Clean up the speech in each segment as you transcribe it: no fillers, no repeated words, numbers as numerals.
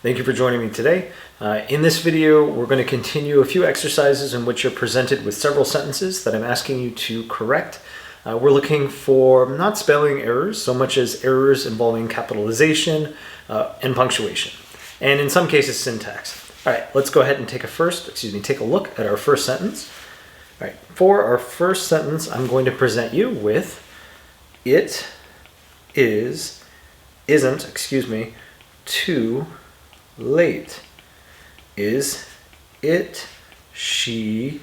Thank you for joining me today. In this video, we're going to continue a few exercises in which you're presented with several sentences that I'm asking you to correct. We're looking for not spelling errors so much as errors involving capitalization and punctuation, and in some cases syntax. All right, let's go ahead and take a look at our first sentence. All right, for our first sentence, I'm going to present you with it isn't too late. Is it she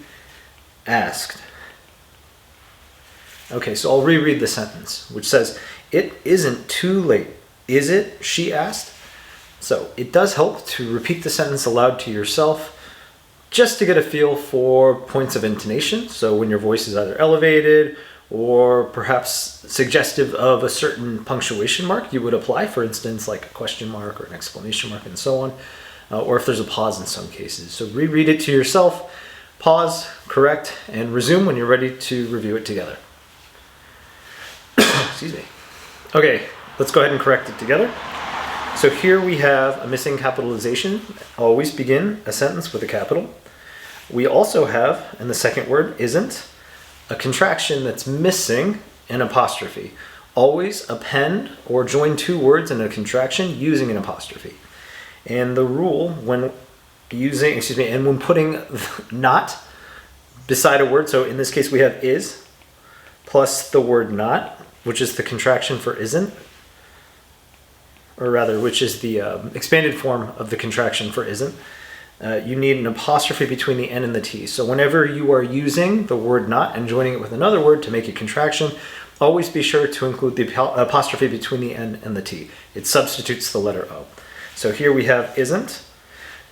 asked? Okay, so I'll reread the sentence, which says, it isn't too late. Is it she asked? So it does help to repeat the sentence aloud to yourself just to get a feel for points of intonation. So when your voice is either elevated or perhaps suggestive of a certain punctuation mark you would apply, for instance, like a question mark or an exclamation mark and so on, or if there's a pause in some cases. So reread it to yourself, pause, correct, and resume when you're ready to review it together. Excuse me. Okay, let's go ahead and correct it together. So here we have a missing capitalization. Always begin a sentence with a capital. We also have, in the second word, isn't, a contraction that's missing an apostrophe. Always append or join two words in a contraction using an apostrophe. And the rule when when putting not beside a word, so in this case we have is plus the word not, which is the contraction for isn't, or rather, which is the expanded form of the contraction for isn't. You need an apostrophe between the N and the T. So whenever you are using the word not and joining it with another word to make a contraction, always be sure to include the apostrophe between the N and the T. It substitutes the letter O. So here we have isn't.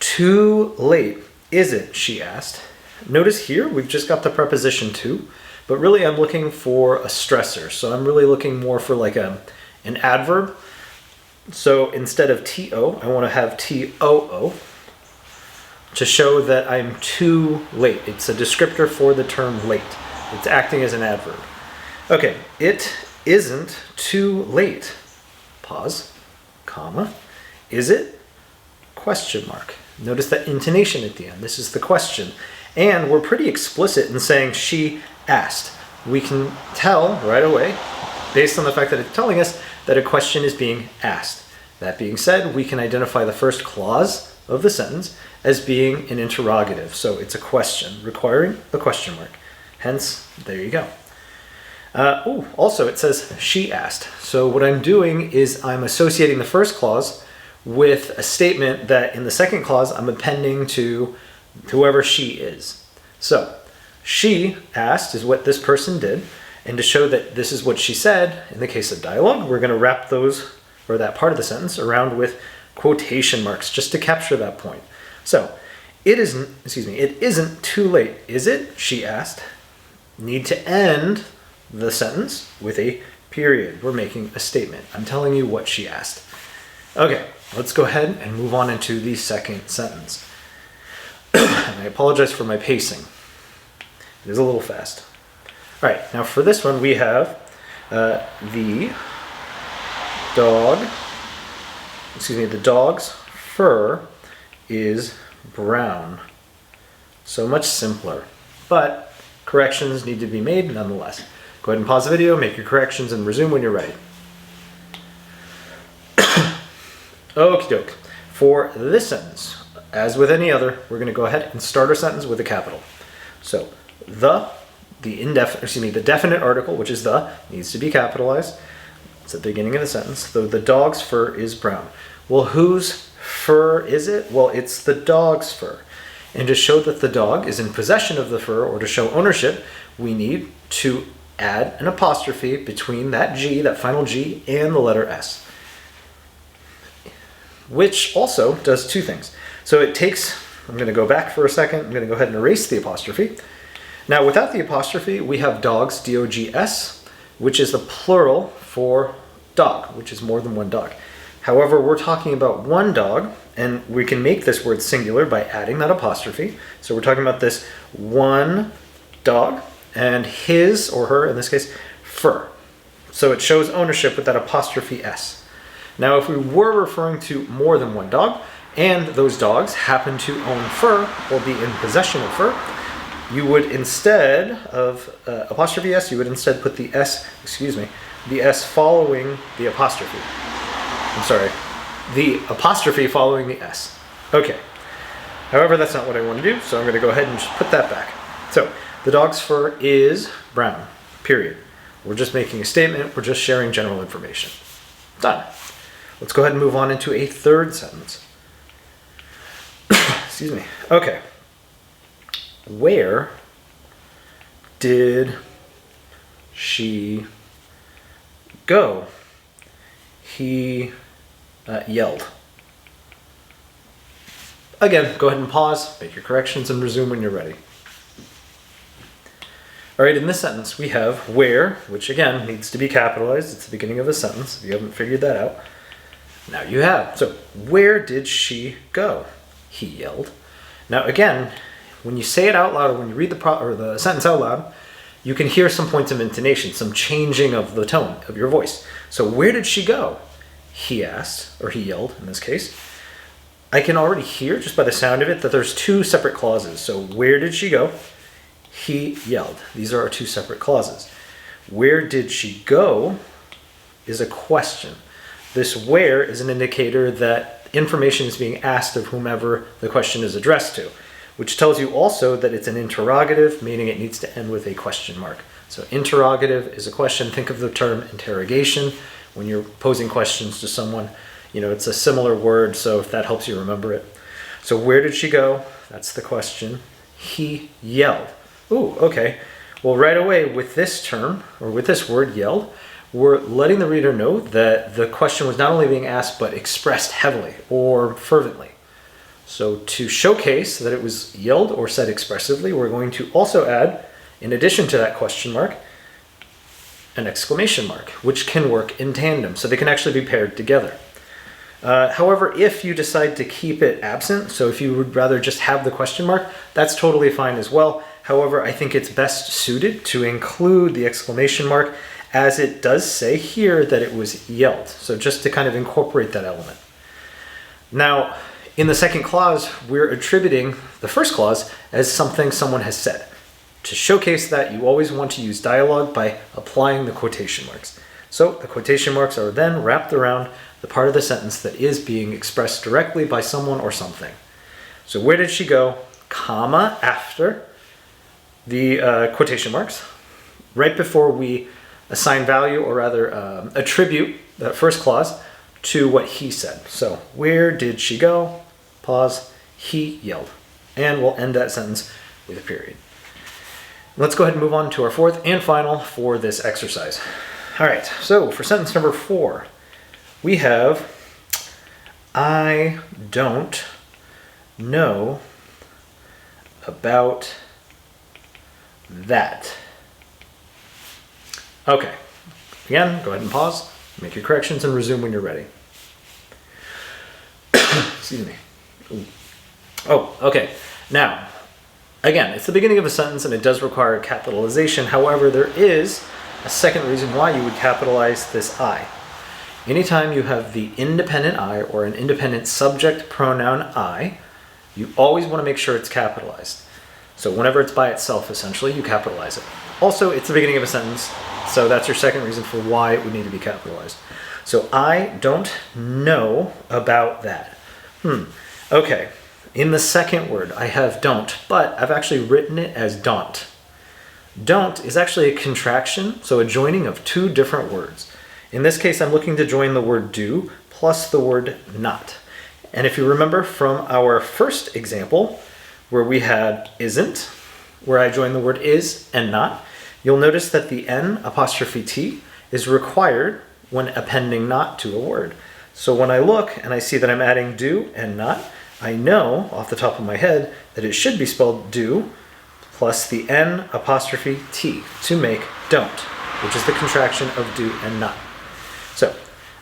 Too late. Is it, she asked. Notice here we've just got the preposition to, but really I'm looking for a stressor. So I'm really looking more for like an adverb. So instead of TO, I want to have TOO. To show that I'm too late. It's a descriptor for the term late. It's acting as an adverb. Okay, it isn't too late. Pause, comma. Is it? Question mark. Notice that intonation at the end. This is the question. And we're pretty explicit in saying she asked. We can tell right away, based on the fact that it's telling us that a question is being asked. That being said, we can identify the first clause of the sentence as being an interrogative. So it's a question requiring a question mark. Hence, there you go. Also it says she asked. So what I'm doing is I'm associating the first clause with a statement that in the second clause I'm appending to whoever she is. So she asked is what this person did, and to show that this is what she said, in the case of dialogue, we're going to wrap those, or that part of the sentence, around with quotation marks just to capture that point. So, it isn't too late, is it? She asked. Need to end the sentence with a period. We're making a statement. I'm telling you what she asked. Okay, let's go ahead and move on into the second sentence. And I apologize for my pacing. It is a little fast. All right, now for this one we have the dog's fur is brown. So much simpler, but corrections need to be made nonetheless. Go ahead and pause the video, make your corrections, and resume when you're ready. Okie doke. For this sentence, as with any other, we're going to go ahead and start our sentence with a capital. So the definite article, which is the, needs to be capitalized. It's at the beginning of the sentence. The dog's fur is brown. Well, whose fur is it? Well, it's the dog's fur. And to show that the dog is in possession of the fur, or to show ownership, we need to add an apostrophe between that G, that final G, and the letter S. Which also does two things. So it takes, I'm going to go back for a second, I'm going to go ahead and erase the apostrophe. Now without the apostrophe, we have dogs, D-O-G-S, which is the plural for dog, which is more than one dog. However, we're talking about one dog, and we can make this word singular by adding that apostrophe. So we're talking about this one dog, and his, or her, in this case, fur. So it shows ownership with that apostrophe S. Now, if we were referring to more than one dog, and those dogs happen to own fur or be in possession of fur, you would instead of apostrophe S, you would instead put the S, the S following the apostrophe. I'm sorry, the apostrophe following the S. Okay. However, that's not what I want to do, so I'm going to go ahead and just put that back. So, the dog's fur is brown, period. We're just making a statement, we're just sharing general information. Done. Let's go ahead and move on into a third sentence. Excuse me. Okay. Where did she go? He yelled. Again, go ahead and pause, make your corrections, and resume when you're ready. All right, in this sentence, we have where, which again needs to be capitalized. It's the beginning of a sentence. If you haven't figured that out, now you have. So, where did she go? He yelled. Now, again, when you say it out loud, or when you read the sentence out loud, you can hear some points of intonation, some changing of the tone of your voice. So, where did she go? He asked, or he yelled in this case. I can already hear, just by the sound of it, that there's two separate clauses. So, where did she go? He yelled. These are our two separate clauses. Where did she go is a question. This where is an indicator that information is being asked of whomever the question is addressed to, which tells you also that it's an interrogative, meaning it needs to end with a question mark. So interrogative is a question. Think of the term interrogation when you're posing questions to someone. You know, it's a similar word, so if that helps you remember it. So where did she go? That's the question. He yelled. Ooh, okay. Well, right away with this term, or with this word yelled, we're letting the reader know that the question was not only being asked, but expressed heavily or fervently. So to showcase that it was yelled or said expressively, we're going to also add, in addition to that question mark, an exclamation mark, which can work in tandem. So they can actually be paired together. However, if you decide to keep it absent, so if you would rather just have the question mark, that's totally fine as well. However, I think it's best suited to include the exclamation mark, as it does say here that it was yelled. So just to kind of incorporate that element. Now, in the second clause, we're attributing the first clause as something someone has said. To showcase that, you always want to use dialogue by applying the quotation marks. So the quotation marks are then wrapped around the part of the sentence that is being expressed directly by someone or something. So where did she go, comma, after the quotation marks, right before we assign value, or rather attribute that first clause to what he said. So where did she go, pause, he yelled. And we'll end that sentence with a period. Let's go ahead and move on to our fourth and final for this exercise. All right, so for sentence number 4, we have, I don't know about that. Okay, again, go ahead and pause, make your corrections, and resume when you're ready. Excuse me. Ooh. Oh, okay. Now, again, it's the beginning of a sentence and it does require capitalization. However, there is a second reason why you would capitalize this I. Anytime you have the independent I or an independent subject pronoun I, you always want to make sure it's capitalized. So whenever it's by itself, essentially, you capitalize it. Also, it's the beginning of a sentence, so that's your second reason for why it would need to be capitalized. So I don't know about that. Okay. In the second word, I have don't, but I've actually written it as don't. Don't is actually a contraction, so a joining of two different words. In this case, I'm looking to join the word do plus the word not. And if you remember from our first example, where we had isn't, where I joined the word is and not, you'll notice that the N apostrophe T is required when appending not to a word. So when I look and I see that I'm adding do and not, I know off the top of my head that it should be spelled do plus the N apostrophe T to make don't, which is the contraction of do and not. So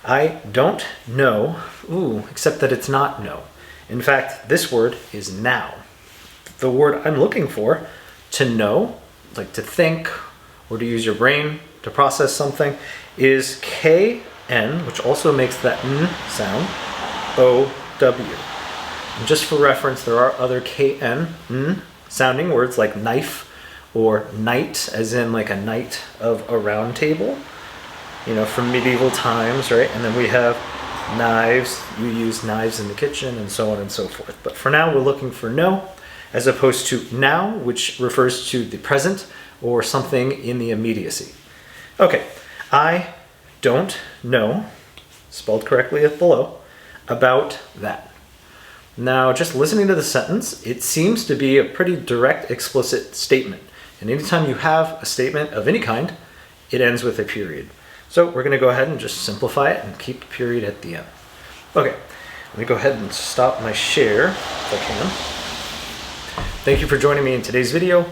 I don't know, except that it's not know. In fact, this word is now. The word I'm looking for, to know, like to think or to use your brain to process something, is KN, which also makes that N sound, OW. And just for reference, there are other KN sounding words like knife or knight, as in like a knight of a round table, from medieval times, right? And then we have knives. You use knives in the kitchen and so on and so forth. But for now, we're looking for no, as opposed to now, which refers to the present or something in the immediacy. Okay, I don't know, spelled correctly below, about that. Now, just listening to the sentence, it seems to be a pretty direct, explicit statement. And anytime you have a statement of any kind, it ends with a period. So we're going to go ahead and just simplify it and keep the period at the end. Okay, let me go ahead and stop my share if I can. Thank you for joining me in today's video.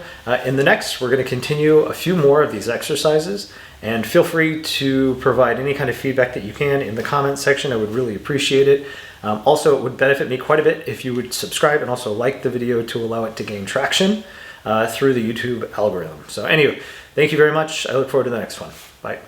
In the next, we're going to continue a few more of these exercises, and feel free to provide any kind of feedback that you can in the comments section. I would really appreciate it. Also, it would benefit me quite a bit if you would subscribe and also like the video to allow it to gain traction through the YouTube algorithm. So anyway, thank you very much. I look forward to the next one. Bye.